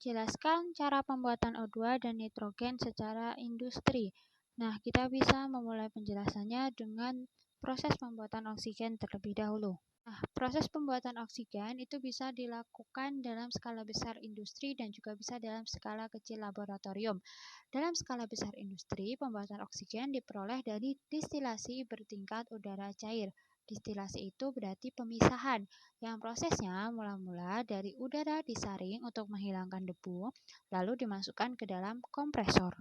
jelaskan cara pembuatan O2 dan nitrogen secara industri. Nah, kita bisa memulai penjelasannya dengan proses pembuatan oksigen terlebih dahulu. Nah, proses pembuatan oksigen itu bisa dilakukan dalam skala besar industri dan juga bisa dalam skala kecil laboratorium. Dalam skala besar industri, pembuatan oksigen diperoleh dari distilasi bertingkat udara cair. Distilasi itu berarti pemisahan, yang prosesnya mula-mula dari udara disaring untuk menghilangkan debu, lalu dimasukkan ke dalam kompresor.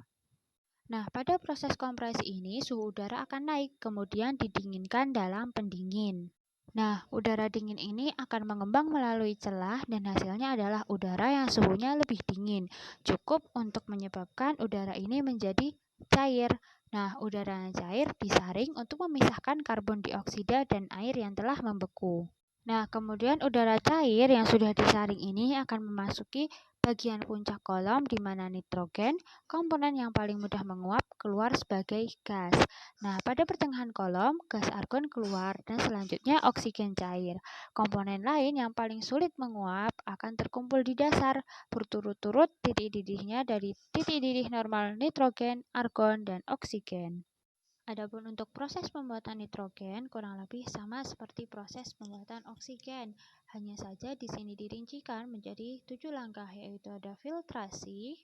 Nah, pada proses kompresi ini suhu udara akan naik, kemudian didinginkan dalam pendingin. Nah, udara dingin ini akan mengembang melalui celah dan hasilnya adalah udara yang suhunya lebih dingin, cukup untuk menyebabkan udara ini menjadi cair. Nah, udara yang cair disaring untuk memisahkan karbon dioksida dan air yang telah membeku. Nah, kemudian udara cair yang sudah disaring ini akan memasuki bagian puncak kolom di mana nitrogen, komponen yang paling mudah menguap, keluar sebagai gas. Nah, pada pertengahan kolom, gas argon keluar dan selanjutnya oksigen cair. Komponen lain yang paling sulit menguap akan terkumpul di dasar, berturut-turut titik didihnya dari titik didih normal nitrogen, argon, dan oksigen. Adapun untuk proses pembuatan nitrogen kurang lebih sama seperti proses pembuatan oksigen. Hanya saja di sini dirincikan menjadi 7 langkah, yaitu ada filtrasi,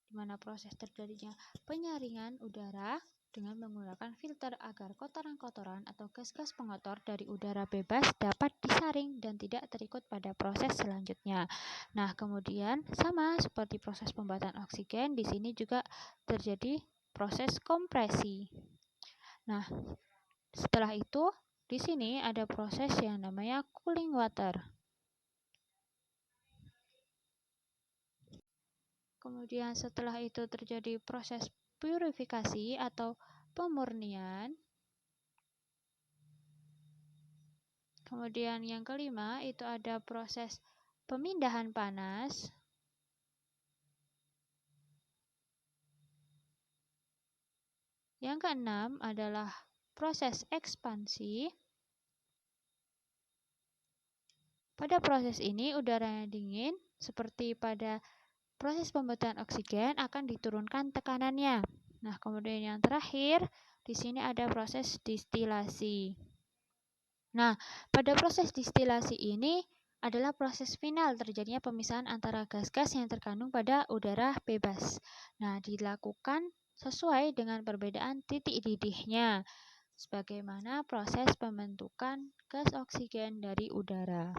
di mana proses terjadinya penyaringan udara dengan menggunakan filter agar kotoran-kotoran atau gas-gas pengotor dari udara bebas dapat disaring dan tidak terikut pada proses selanjutnya. Nah, kemudian sama seperti proses pembuatan oksigen, di sini juga terjadi proses kompresi. Nah, setelah itu di sini ada proses yang namanya cooling water. Kemudian setelah itu terjadi proses purifikasi atau pemurnian. Kemudian yang kelima itu ada proses pemindahan panas. Yang keenam adalah proses ekspansi. Pada proses ini udara yang dingin seperti pada proses pembuatan oksigen akan diturunkan tekanannya. Nah, kemudian yang terakhir di sini ada proses distilasi. Nah, pada proses distilasi ini adalah proses final terjadinya pemisahan antara gas-gas yang terkandung pada udara bebas. Nah, dilakukan sesuai dengan perbedaan titik didihnya, sebagaimana proses pembentukan gas oksigen dari udara.